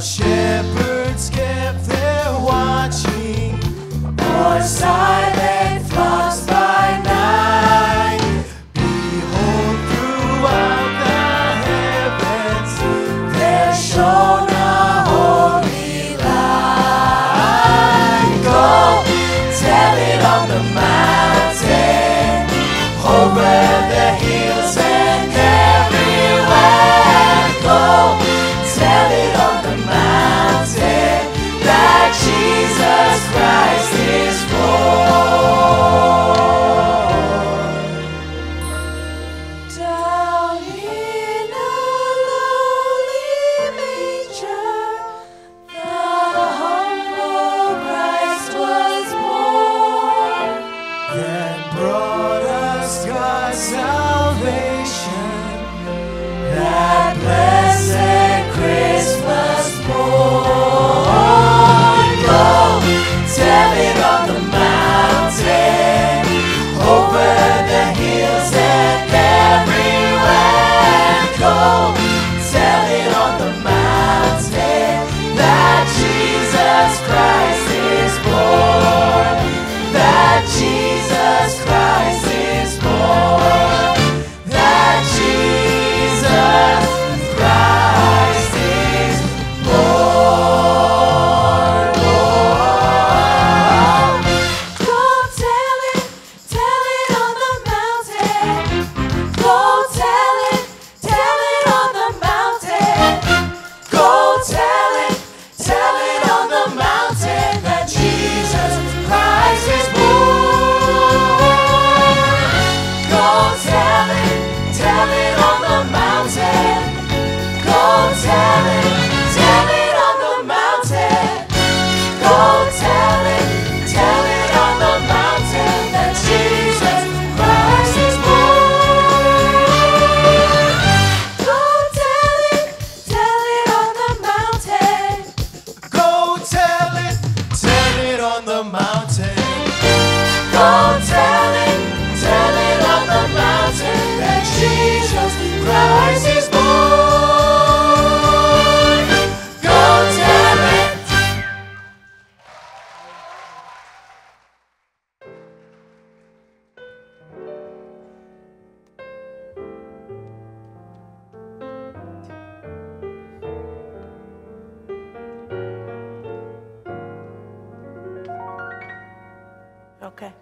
shepherds kept their watching, or silent flocks by night. Behold, throughout the heavens there shone a holy light. Go tell it on the mountain, over the hills and everywhere. Go tell it on the mountain that Jesus Christ is born. Down in a lowly manger, the humble Christ was born. That brought us God's salvation, that blessed Christmas morn. Go tell it on the mountain, over the hills and everywhere. Go tell it on the mountain that Jesus Christ is born, that Jesus Christ is born, that Jesus Christ is born. Go tell it on the mountain. Go tell it on the mountain. Go tell it on the mountain that Jesus Christ is born. Go tell it on the mountain. Go tell it on the mountain. Go tell it on the mountain that Jesus Christ is born. Go tell it on the mountain. Go tell it on the mountain. Go tell it on the mountain that Jesus Christ is born. Go tell it. Okay.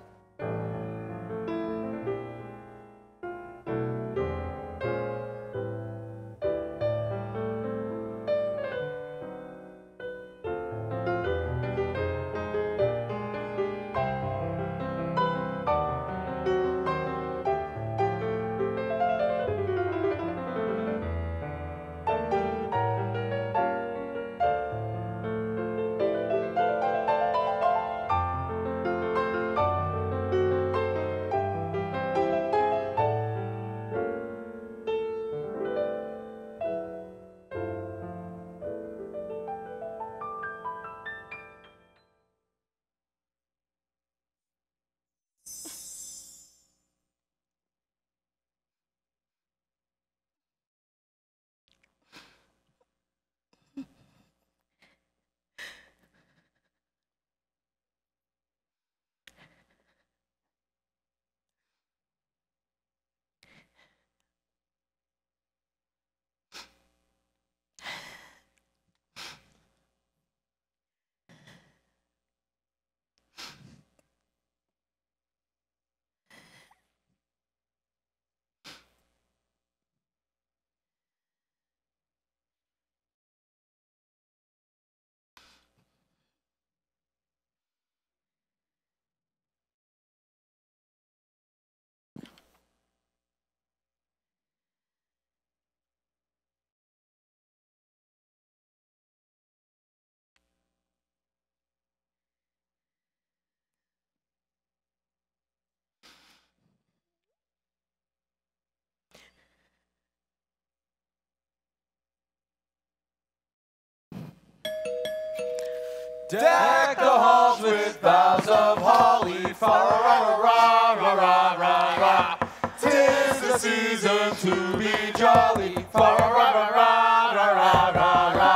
Deck the halls with boughs of holly, fa ra ra ra ra ra ra. 'Tis the season to be jolly, fa ra ra ra ra ra ra ra.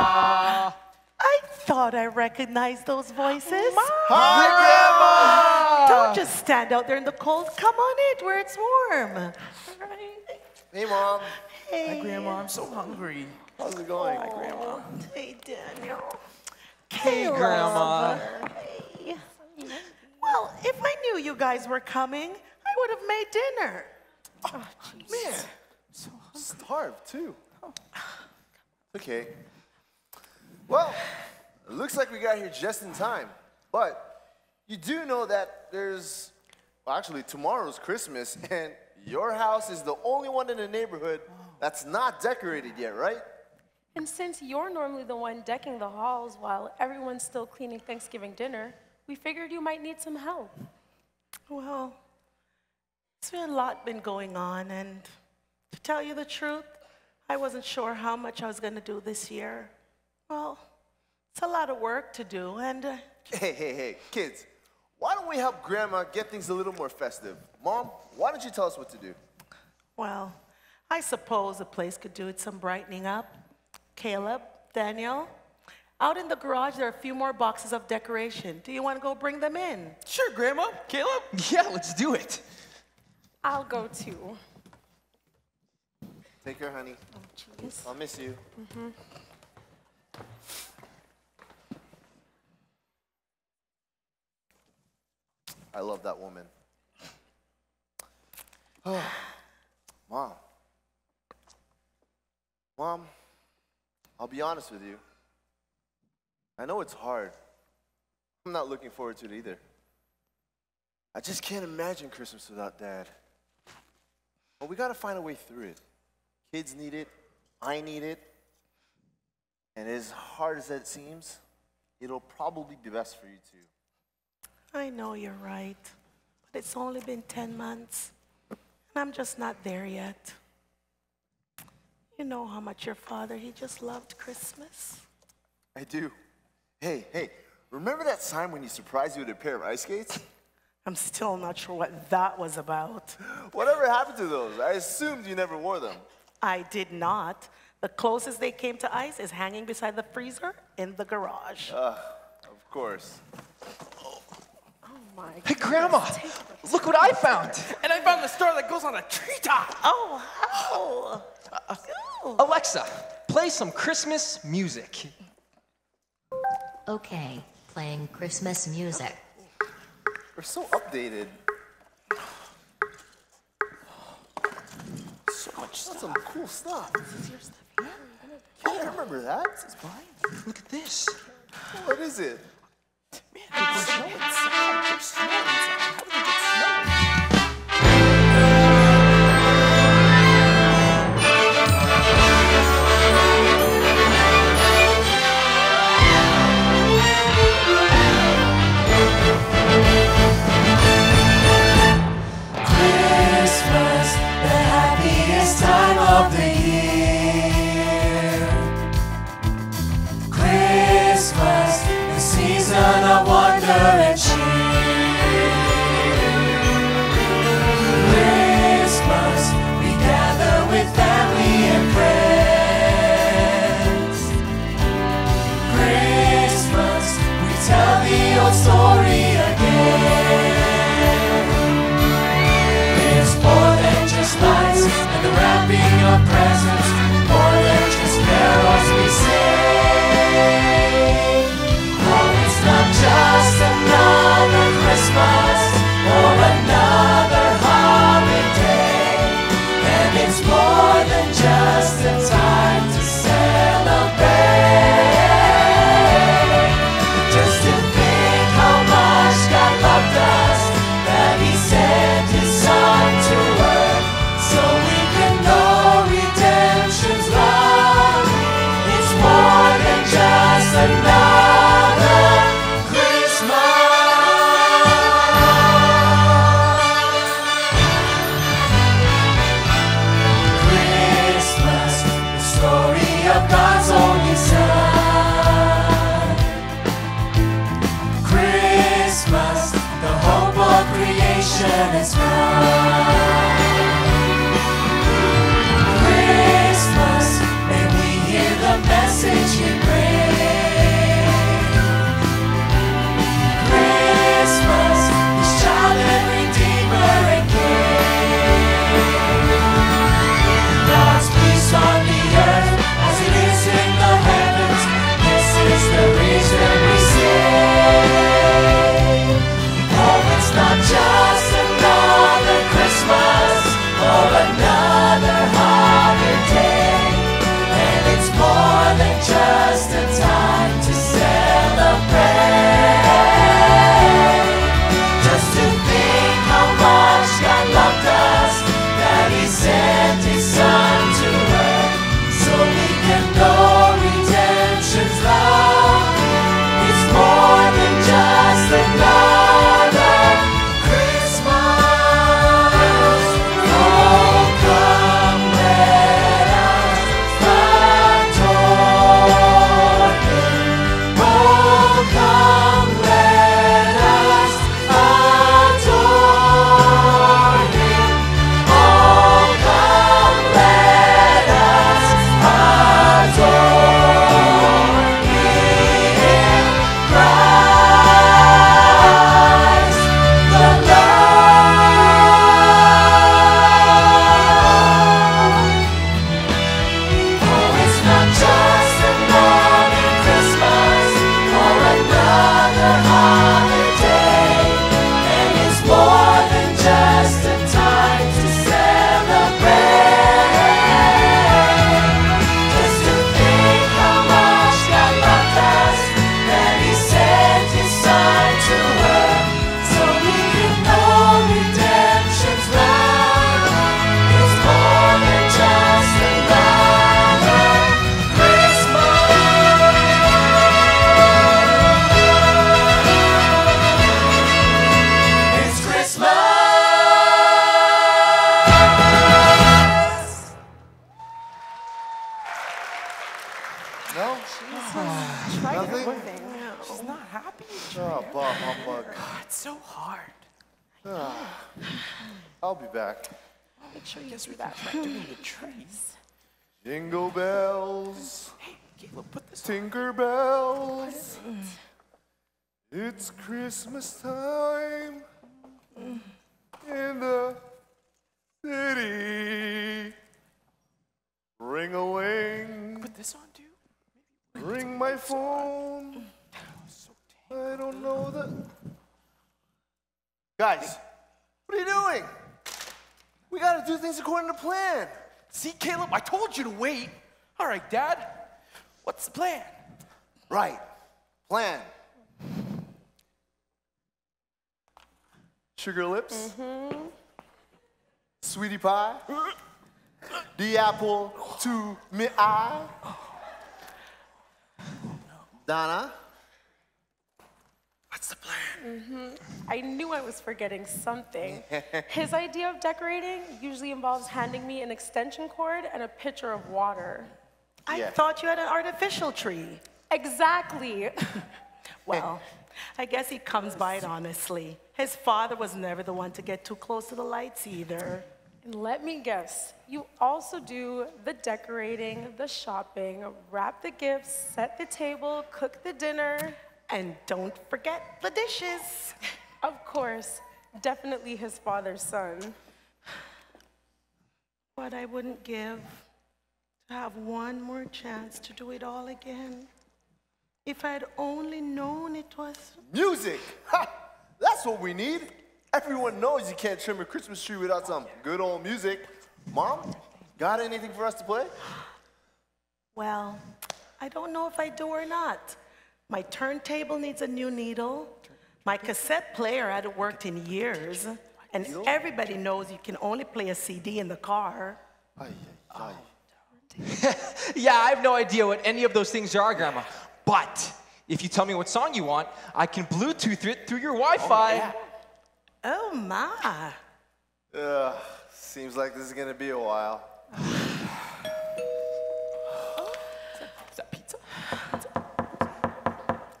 thought I recognized those voices. Hi, Grandma! Don't just stand out there in the cold. Come on in where it's warm. Hey, Mom. Hey. Hi, Grandma. I'm so hungry. How's it going? Hi, Grandma. Hey, Daniel. Hey, Grandma. Hey. Well, if I knew you guys were coming, I would have made dinner. Oh, man. So starved, too. Okay. Well, it looks like we got here just in time. But you do know that actually, tomorrow's Christmas, and your house is the only one in the neighborhood that's not decorated yet, right? And since you're normally the one decking the halls while everyone's still cleaning Thanksgiving dinner, we figured you might need some help. Well, there's a lot been going on, and to tell you the truth, I wasn't sure how much I was going to do this year. Well, it's a lot of work to do, and... Hey, kids, why don't we help Grandma get things a little more festive? Mom, why don't you tell us what to do? Well, I suppose the place could do with some brightening up. Caleb, Daniel, out in the garage, there are a few more boxes of decoration. Do you want to go bring them in? Sure, Grandma. Caleb? Yeah, let's do it. I'll go too. Take care, honey. Oh, jeez. I'll miss you. I love that woman. Mom. Mom, I'll be honest with you. I know it's hard. I'm not looking forward to it either. I just can't imagine Christmas without Dad. But we gotta find a way through it. Kids need it, I need it, and as hard as that seems, it'll probably be best for you too. I know you're right, but it's only been 10 months, and I'm just not there yet. You know how much your father, he just loved Christmas. I do. Hey, remember that time when he surprised you with a pair of ice skates? I'm still not sure what that was about. Whatever happened to those? I assumed you never wore them. I did not. The closest they came to ice is hanging beside the freezer in the garage. Of course. Hey, Grandma, look what I found. And I found the star that goes on a treetop. Oh, how? Alexa, play some Christmas music. Okay, playing Christmas music. We're so updated. So much stuff. That's some cool stuff. This is your stuff. Yeah, I remember that. This is mine. Look at this. What is it? Man, there's snow inside. There's snow inside. How did we get snow? Christmas, the happiest time of the year. Christmas, the season of wonder and cheer. Christmas, we gather with family and friends. Christmas, we tell the old story again. It's more than just lights and the wrapping of presents, more than just carols we sing. Oh, it's not just another Christmas or another holiday, and it's more than just a time to celebrate. Just to think how much God loved us, that He sent His Son to earth, so we can know redemption's love. It's more than just another Christmas, the story of God's only Son. Christmas, the hope of creation is found. Christmas, may we hear the message He brings. living. She's not happy. Oh, Bob Humbug. It's so hard. I'll be back. Make sure you do that right underneath the trees. Jingle bells, Hey, Caleb, put this tinker bells. It's Christmas time in the city. Ring-a-ling, Put this on too. ring my phone. I don't know that. Guys, what are you doing? We gotta do things according to plan. See, Caleb, I told you to wait. All right, Dad. What's the plan? Right, plan. Sugar lips, sweetie pie, the apple to me eye. Donna, what's the plan? I knew I was forgetting something. His idea of decorating usually involves handing me an extension cord and a pitcher of water. I Yeah. thought you had an artificial tree. Exactly. Well, I guess he comes by it honestly. His father was never the one to get too close to the lights either. And let me guess, you also do the decorating, the shopping, wrap the gifts, set the table, cook the dinner. And don't forget the dishes. Of course, definitely his father's son. What I wouldn't give to have one more chance to do it all again. If I'd only known it was. Music! Ha! That's what we need. Everyone knows you can't trim a Christmas tree without some good old music. Mom, got anything for us to play? Well, I don't know if I do or not. My turntable needs a new needle. My cassette player hadn't worked in years. And everybody knows you can only play a CD in the car. Ay, ay, ay. Yeah, I have no idea what any of those things are, Grandma. But if you tell me what song you want, I can Bluetooth it through your Wi-Fi. Oh my. Seems like this is gonna be a while. Is that pizza?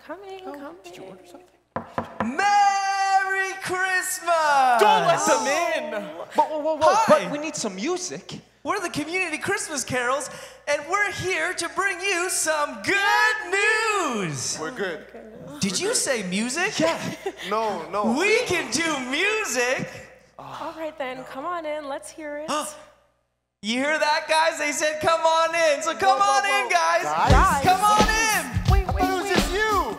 Coming. Did you order something? Merry Christmas! Don't let them in! Whoa. Hi. But we need some music. We're the Community Christmas Carols, and we're here to bring you some good news! We're good. Did you say music? Yeah. No. We can do music! All right then, come on in, let's hear it. You hear that, guys? They said come on in, so come on in, guys! Guys? Come on in! Wait. It was just you!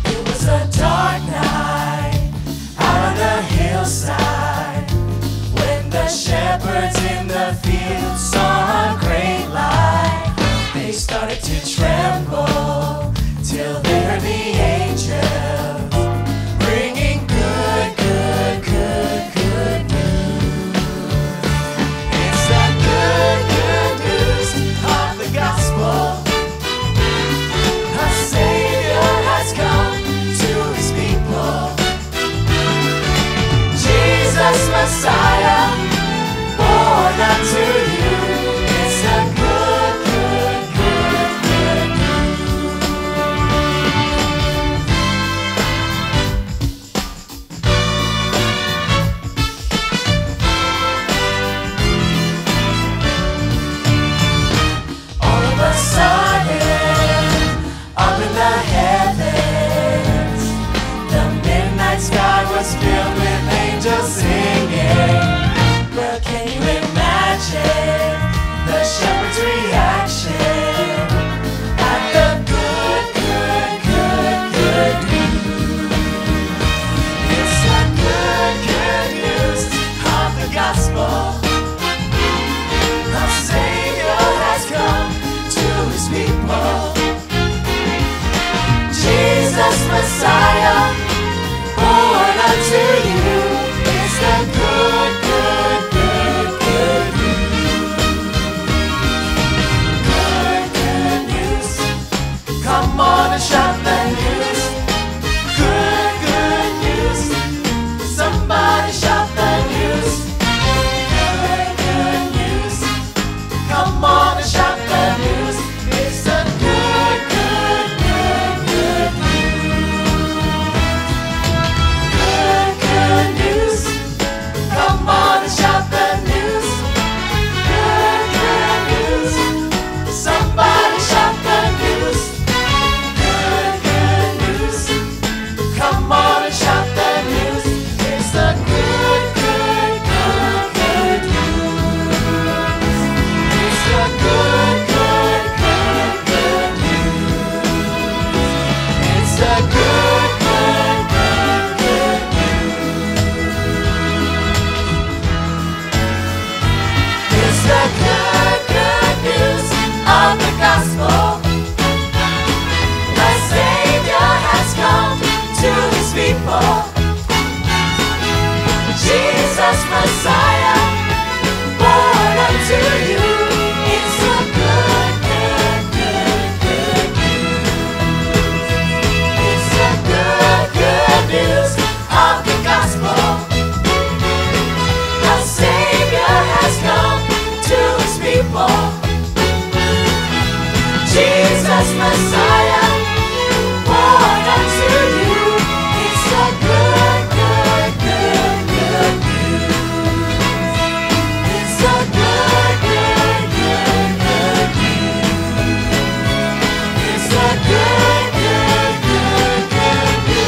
It was a dark night out on the hillside when the shepherds in the field saw a great light. They started to tremble till they heard the angels bringing good news. It's the good news of the gospel. A Savior has come to his people. Jesus Messiah, born unto you. people. Jesus Messiah, born unto you. It's the good, good, good, good news. It's the good, good, good, good news. It's the good, good, good, good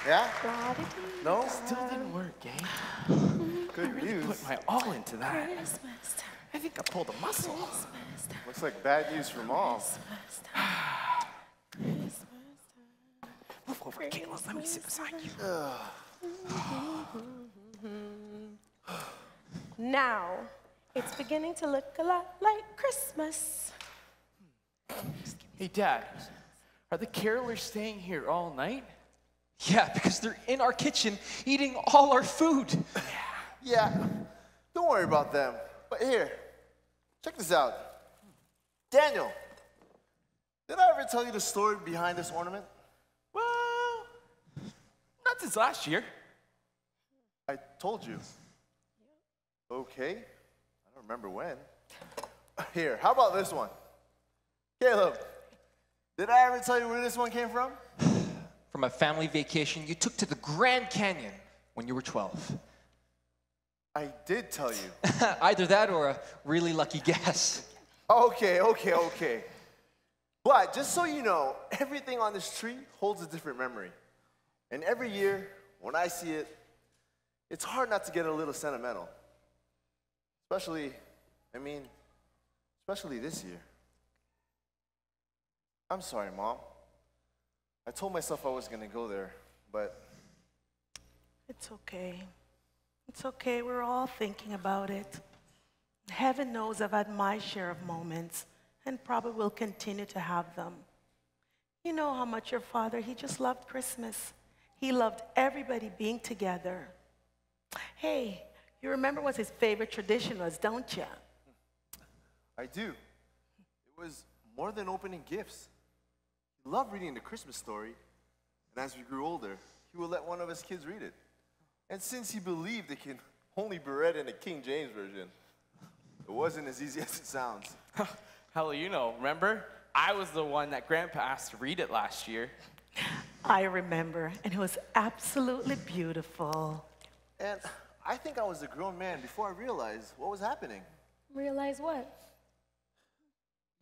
Yeah? No? Still didn't work, gang. Good news. Put my all into that. I think I pulled a muscle. Looks like bad news for Mom. Move over, Kayla. Let me sit beside you. Now, it's beginning to look a lot like Christmas. Hey, Dad. Are the carolers staying here all night? Yeah, because they're in our kitchen eating all our food. Yeah, don't worry about them. But here, check this out. Daniel, did I ever tell you the story behind this ornament? Well, not since last year. I told you. Okay, I don't remember when. Here, how about this one? Caleb, did I ever tell you where this one came from? From a family vacation you took to the Grand Canyon when you were 12. I did tell you. Either that or a really lucky guess. Okay. But just so you know, everything on this tree holds a different memory. And every year, when I see it, it's hard not to get a little sentimental. Especially this year. I'm sorry, Mom. I told myself I was gonna go there, but It's okay. It's okay. We're all thinking about it. Heaven knows I've had my share of moments and probably will continue to have them. You know how much your father, he just loved Christmas. He loved everybody being together. Hey, you remember what his favorite tradition was, don't you? I do. It was more than opening gifts. He loved reading the Christmas story, and as we grew older, he would let one of his kids read it. And since he believed it can only be read in the King James Version, it wasn't as easy as it sounds. Hell, you know, remember? I was the one that Grandpa asked to read it last year. I remember, and it was absolutely beautiful. And I think I was a grown man before I realized what was happening. Realize what?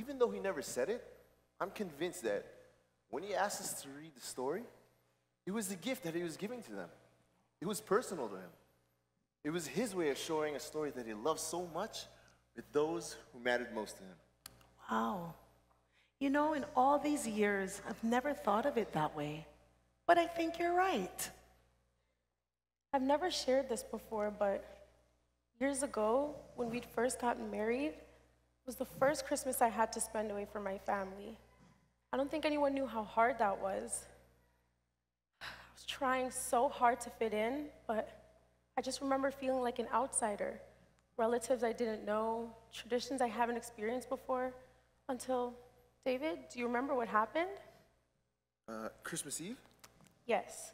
Even though he never said it, I'm convinced that when he asked us to read the story, it was the gift that he was giving to them. It was personal to him. It was his way of showing a story that he loved so much with those who mattered most to him. Wow. You know, in all these years, I've never thought of it that way. But I think you're right. I've never shared this before, but years ago, when we'd first gotten married, it was the first Christmas I had to spend away from my family. I don't think anyone knew how hard that was. I was trying so hard to fit in, but I just remember feeling like an outsider. Relatives I didn't know, traditions I haven't experienced before, until, David, do you remember what happened? Christmas Eve? Yes.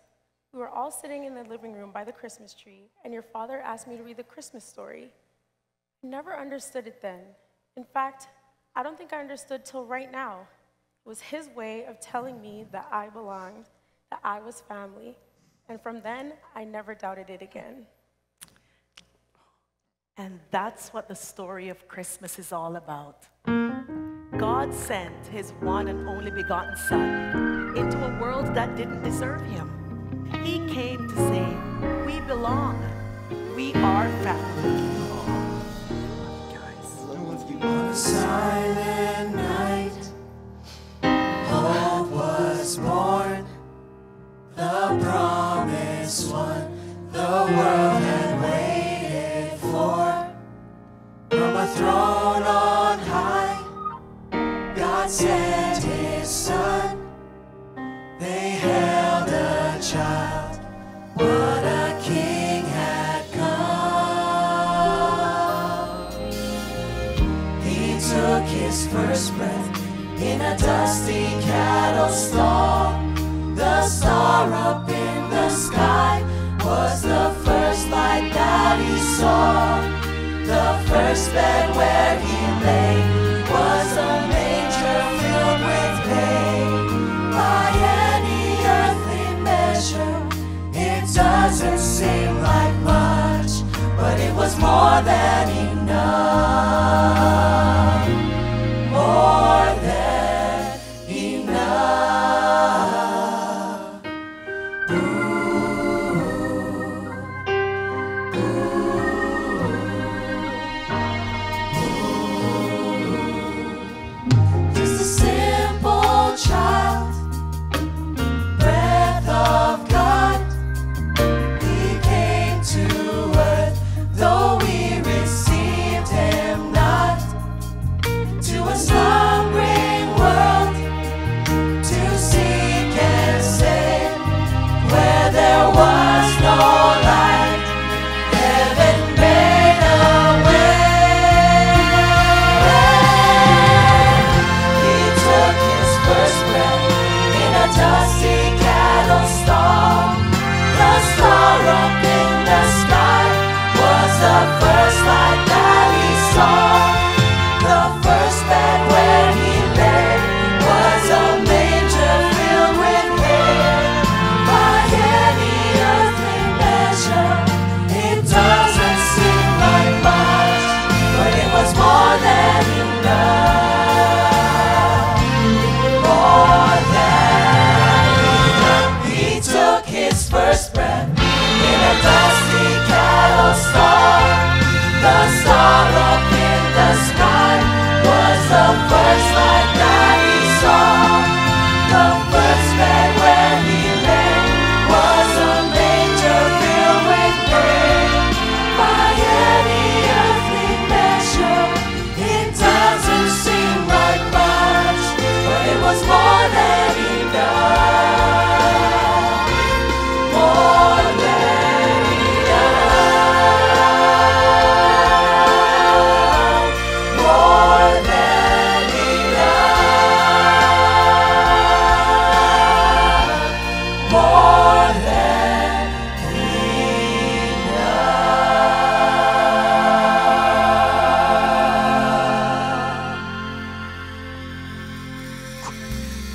We were all sitting in the living room by the Christmas tree, and your father asked me to read the Christmas story. I never understood it then. In fact, I don't think I understood till right now. It was his way of telling me that I belonged, that I was family. And from then, I never doubted it again. And that's what the story of Christmas is all about. God sent his one and only begotten Son into a world that didn't deserve him. He came to say, we belong. We are family. On a silent night, hope was born, the promised one the world had waited for. From a throne on high, God sent his Son. They held a child, what a king had come. He took his first breath in a dusty cattle stall. The star up in the sky was the first light that he saw. The first bed where he lay was a manger filled with hay. By any earthly measure, it doesn't seem like much, but it was more than enough. More than enough. Just a simple child, breath of God. He came to earth, though we received him not. To a slumbering world, to seek and save, where there was no light, heaven made a way. He took his first breath in a dusty cattle stall. The star up in the sky was the first light that he saw. The first bed where he lay was a manger filled with hay. By any earthly measure, it doesn't seem like much, but it was more than enough. More than enough. He took his first breath in a dusty cattle stall. The star up in the sky was the first light that he saw. The first bed where he lay was a manger filled with hay. By any earthly measure, it doesn't seem like much, but it was more than enough. More than enough. More than enough. More than enough.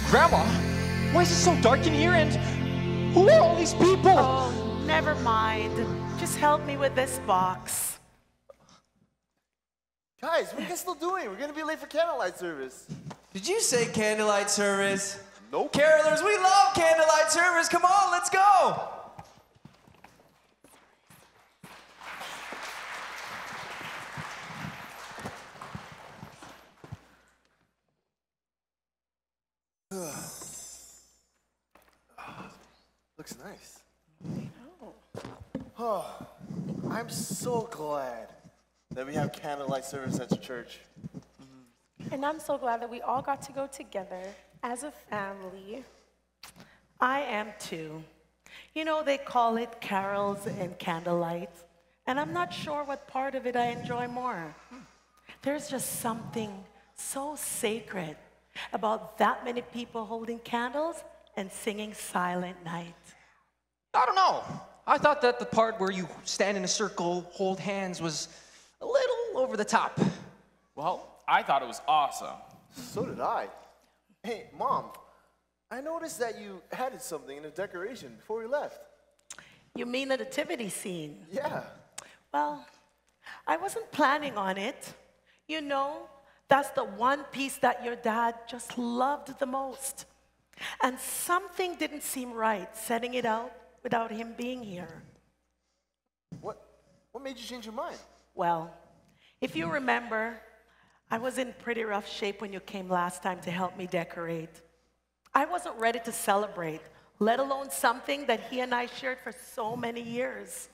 Grandma, why is it so dark in here, and who are all these people? Oh, never mind. Just help me with this box. Guys, what are you guys still doing? We're gonna be late for candlelight service. Did you say candlelight service? Nope. Carolers, we love candlelight service. Come on, let's go. Looks nice. Oh, I'm so glad that we have candlelight service at the church. And I'm so glad that we all got to go together as a family. I am too. You know, they call it carols and candlelight, and I'm not sure what part of it I enjoy more. There's just something so sacred about that many people holding candles and singing Silent Night. I don't know. I thought that the part where you stand in a circle, hold hands, was a little over the top. Well, I thought it was awesome. So did I. Hey, Mom, I noticed that you added something in the decoration before we left. You mean the nativity scene? Yeah. Well, I wasn't planning on it. You know, that's the one piece that your dad just loved the most. And something didn't seem right setting it out without him being here. What made you change your mind? Well, if you remember, I was in pretty rough shape when you came last time to help me decorate. I wasn't ready to celebrate, let alone something that he and I shared for so many years.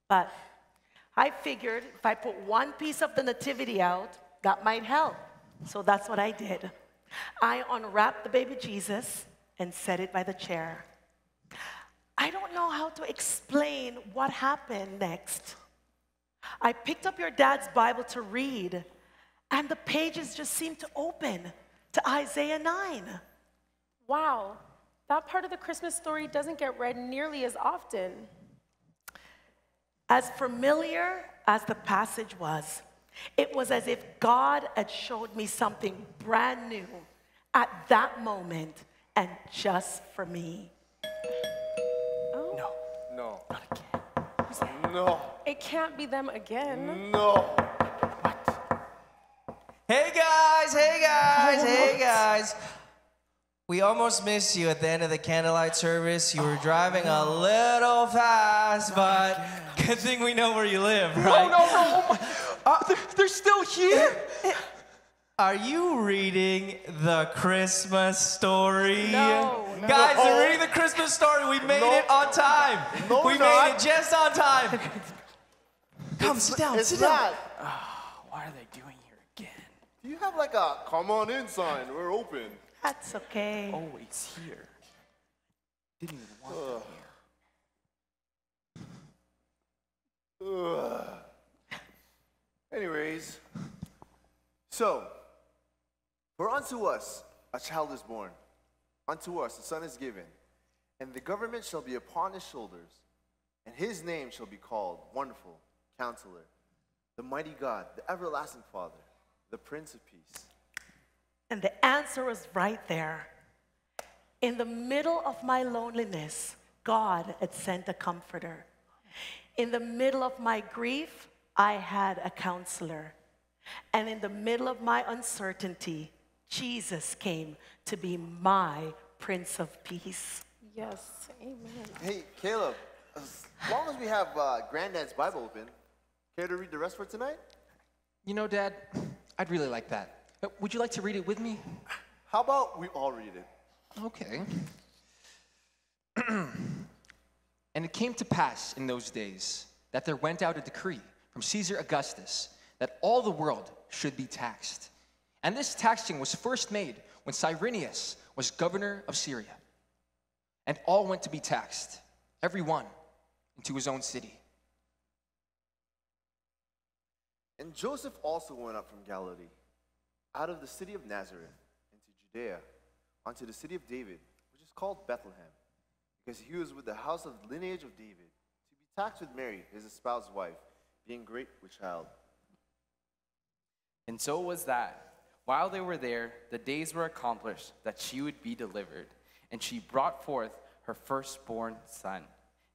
But I figured if I put one piece of the nativity out, that might help. So that's what I did. I unwrapped the baby Jesus and set it by the chair. I don't know how to explain what happened next. I picked up your dad's Bible to read, and the pages just seemed to open, to Isaiah 9. Wow, that part of the Christmas story doesn't get read nearly as often. As familiar as the passage was, it was as if God had showed me something brand new at that moment and just for me. Oh, No. Not again. No. it can't be them again. No. Hey guys, hey guys, hey guys. We almost missed you at the end of the candlelight service. You were driving a little fast, but good thing we know where you live, right? No. They're still here? Are you reading the Christmas story? No. Guys, they're reading the Christmas story. We made it on time. No, we we're made not. it just on time. Come, sit down, It's sit down. not. What are they doing here again? You have like a come on in sign. We're open. That's okay. Oh, it's here. Didn't even want them here. Ugh. Anyways, so, for unto us a child is born, unto us a son is given, and the government shall be upon his shoulders, and his name shall be called Wonderful, Counselor, the Mighty God, the Everlasting Father, the Prince of Peace. And the answer was right there. In the middle of my loneliness, God had sent a comforter. In the middle of my grief, I had a counselor. And in the middle of my uncertainty, Jesus came to be my Prince of Peace. Yes, amen. Hey, Caleb, as long as we have Granddad's Bible open, care to read the rest for tonight? You know, Dad, I'd really like that. Would you like to read it with me? How about we all read it? Okay. And it came to pass in those days that there went out a decree from Caesar Augustus that all the world should be taxed. And this taxing was first made when Cyrenius was governor of Syria. And all went to be taxed, every one into his own city. And Joseph also went up from Galilee, out of the city of Nazareth, into Judea, unto the city of David, which is called Bethlehem, because he was with the house of the lineage of David, to be taxed with Mary, his espoused wife, being great with child. And so was that. While they were there, the days were accomplished that she would be delivered. And she brought forth her firstborn son,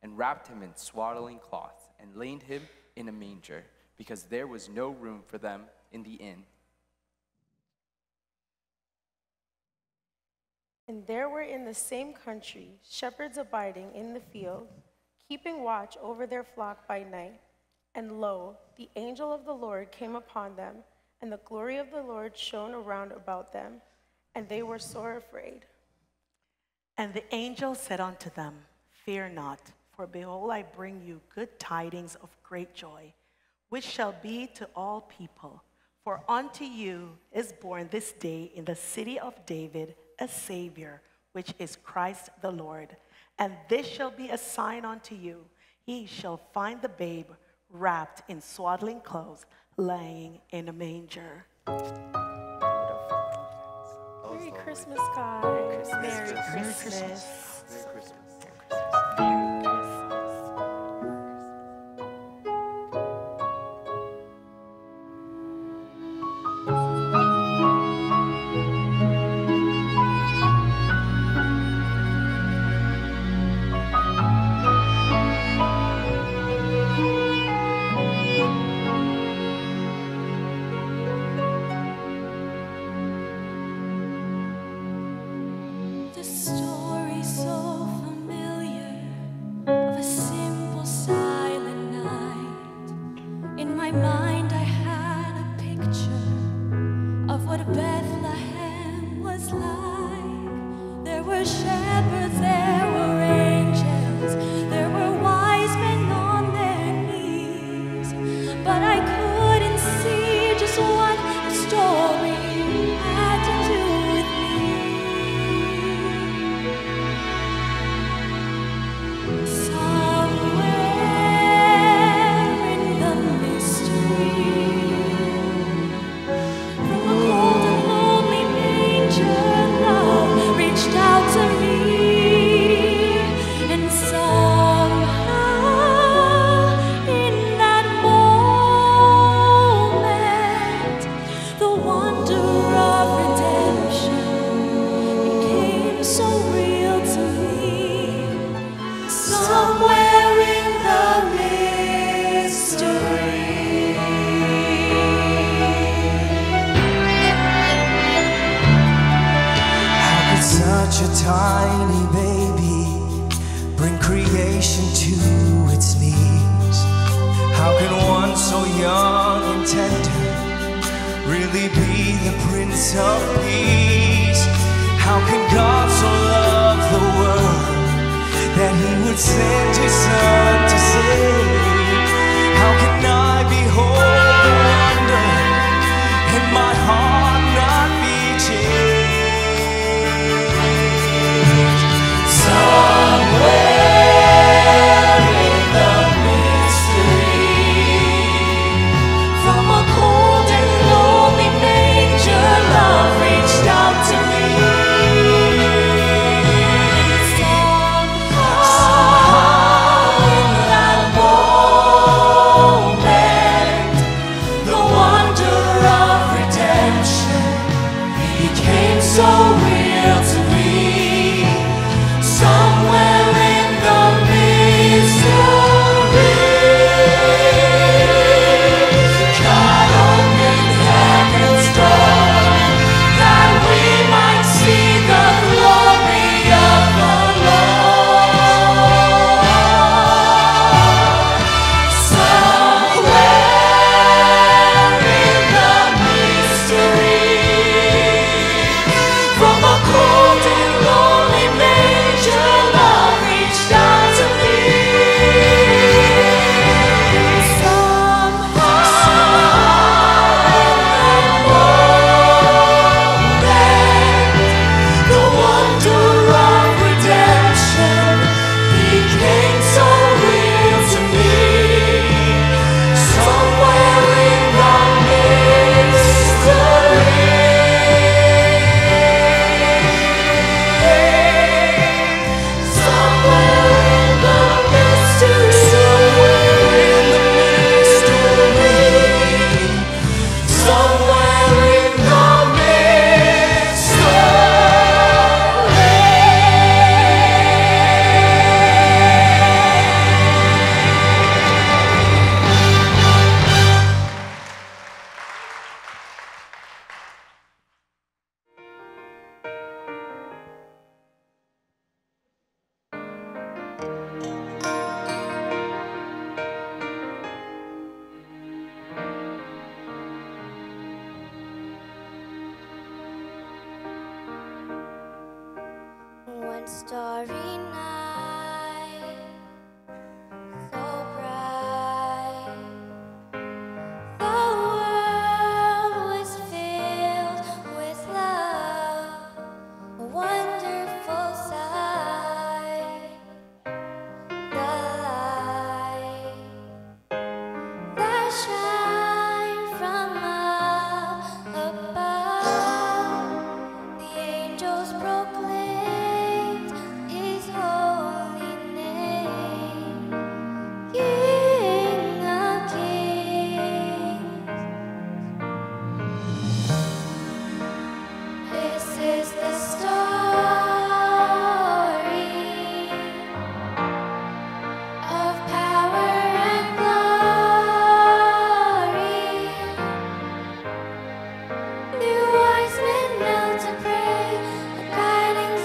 and wrapped him in swaddling cloths, and laid him in a manger, because there was no room for them in the inn. And there were in the same country shepherds abiding in the field, keeping watch over their flock by night. And lo, the angel of the Lord came upon them, and the glory of the Lord shone around about them, and they were sore afraid. And the angel said unto them, Fear not, for behold, I bring you good tidings of great joy, which shall be to all people. For unto you is born this day in the city of David a Savior, which is Christ the Lord. And this shall be a sign unto you. Ye shall find the babe wrapped in swaddling clothes, lying in a manger. Merry Christmas, guys. Merry Christmas. Merry Christmas. Merry Christmas. The story so familiar of a simple silent night. In my mind I had a picture of what Bethlehem was like. There were shepherds, there were angels, there were wise men on their knees. But I couldn't see just what the story had to do with me. Somewhere in the mystery, from a cold and lonely manger. such a tiny baby bring creation to its knees? How can one so young and tender really be the Prince of Peace? How can God so love the world that He would send His Son to save? How can I behold the wonder in my heart not be changed? Somewhere in the mystery, from a cold and lonely manger, love reached out to me. Somehow in that moment, the wonder of redemption became so real to me. Somewhere in the mystery, God opened heaven's door that we might see the glory of the Lord. Somewhere in the mystery, from a cold and lonely manger, love reached out to me. Somehow in that moment, the wonder of redemption became so real to me. Somewhere in the mystery, somewhere in the mystery, somewhere in the mystery, somewhere in the One starry night, so bright, the world was filled with love, a wonderful sight. The light that shines from up above, the angels proclaimed His holy name, King of Kings. This is the story of power and glory. The wise men knelt to pray, a guiding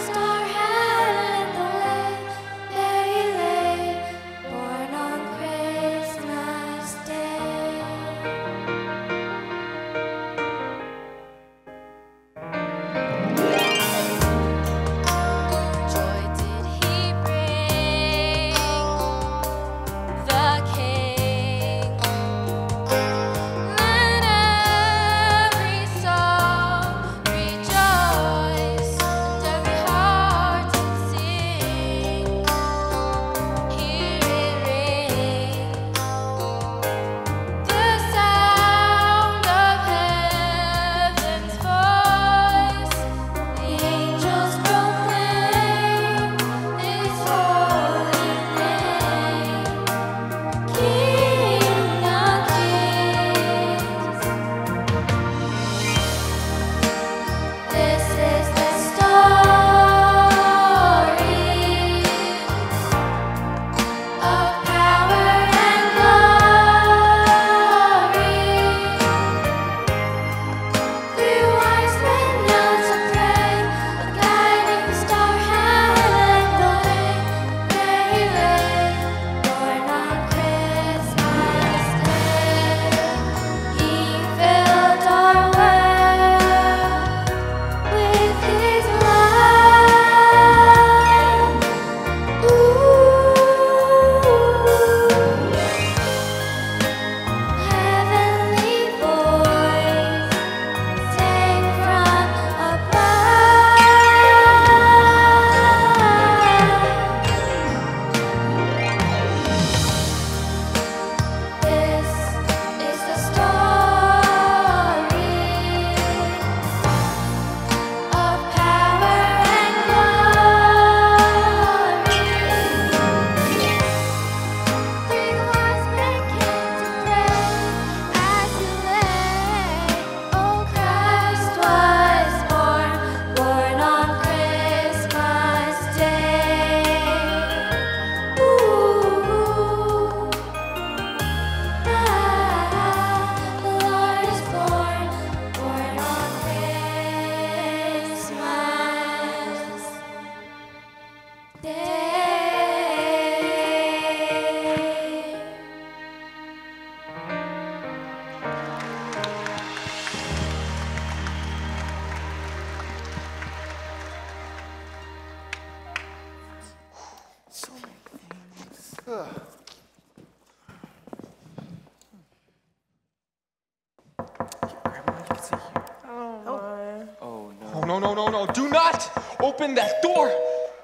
Grandma, you can see here. Oh my. Oh no. Oh, no. Do not open that door.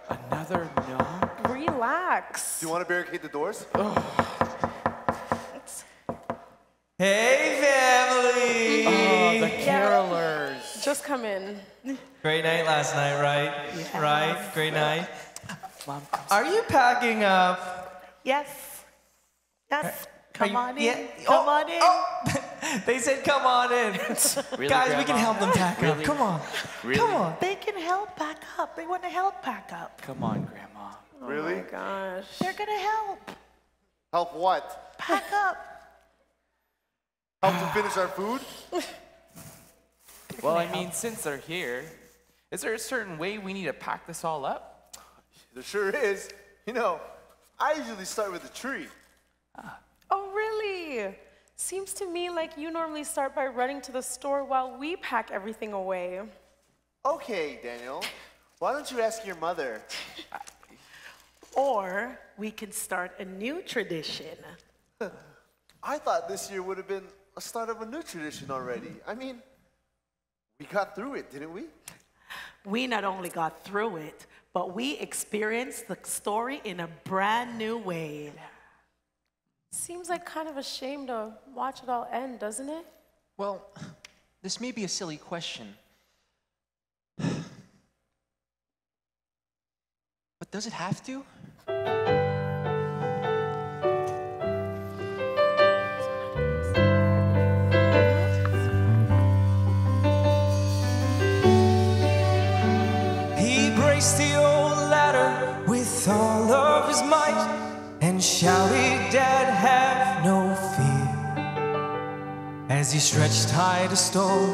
Another knock? Relax. Do you want to barricade the doors? Hey, family! Oh, the carolers. Just come in. Great night last night, right? Right? Great night. Mom, Are you packing up? Yes. Yes. Come you- on in. yeah. Come on in. They said come on in. Really, Guys, we can Grandma? help them pack Really? up. Come on. Really? Come on. They can help pack up. They want to help pack up. Come on, Grandma. Really? Oh my gosh. They're going to help. Help what? Pack up. Help to finish our food? Well, I mean, since they're here, is there a certain way we need to pack this all up? There sure is. You know, I usually start with a tree. Oh, really? Seems to me like you normally start by running to the store while we pack everything away. Okay, Daniel. Why don't you ask your mother? Or we can start a new tradition. I thought this year would have been a start of a new tradition already. I mean, we got through it, didn't we? We not only got through it, but we experienced the story in a brand new way. Seems like kind of a shame to watch it all end, doesn't it? Well, this may be a silly question. But does it have to? He braced the old ladder with all of his might and shouted, "Dad, have no fear." As he stretched high to store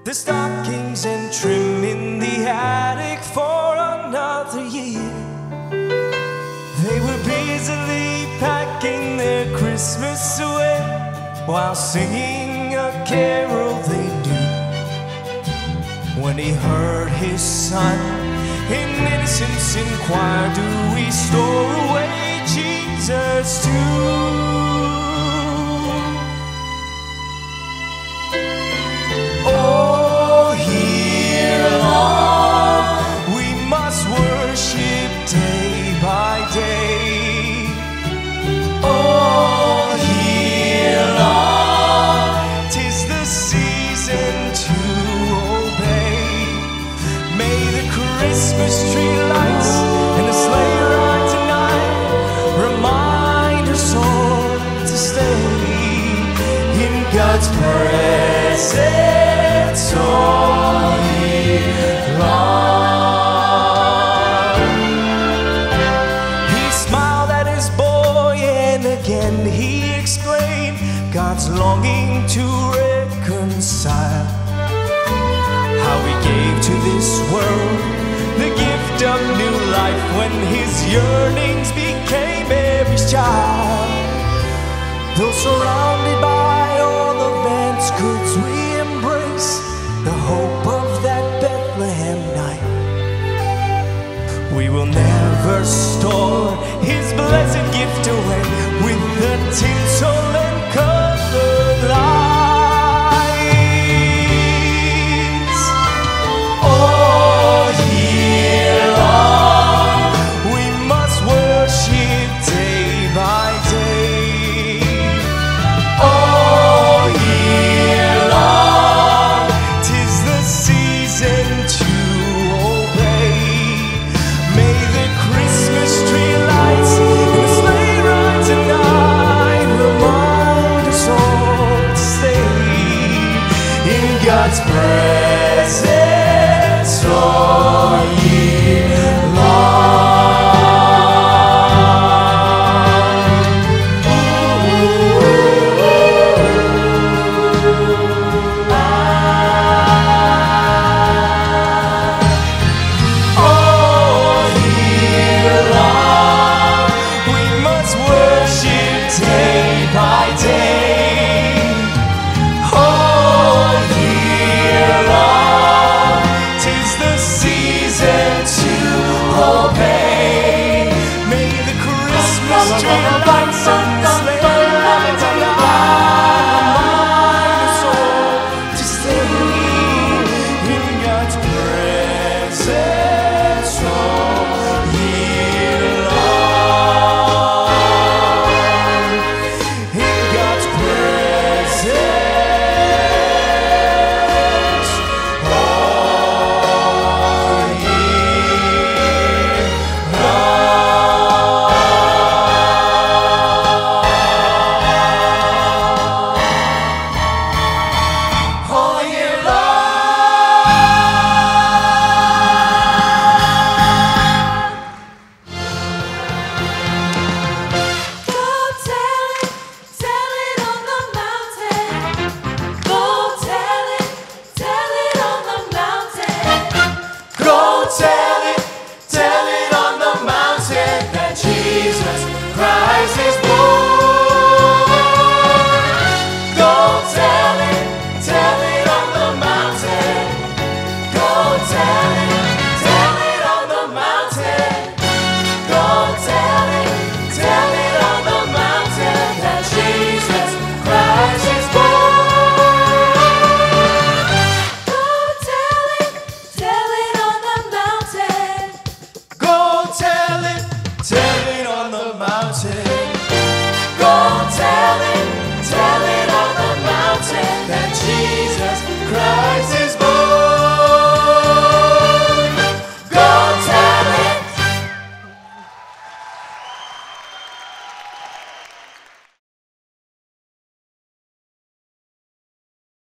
the stockings and trim in the attic for another year. They were busily packing their Christmas away while singing a carol they knew. When he heard his son in innocence inquire, "Do we store away Jesus too?" Oh, here long we must worship day by day. Oh, here long 'tis the season to obey. May the Christmas tree lights and the sleigh ride tonight remind us all to stay in God's presence all year long. He smiled at his boy and again he exclaimed, "God's longing to reconcile. How he gave to this world the gift of new life when his yearnings became every child." Though surrounded by all of man's goods, we embrace the hope of that Bethlehem night. We will never store his blessed gift away with the tinsel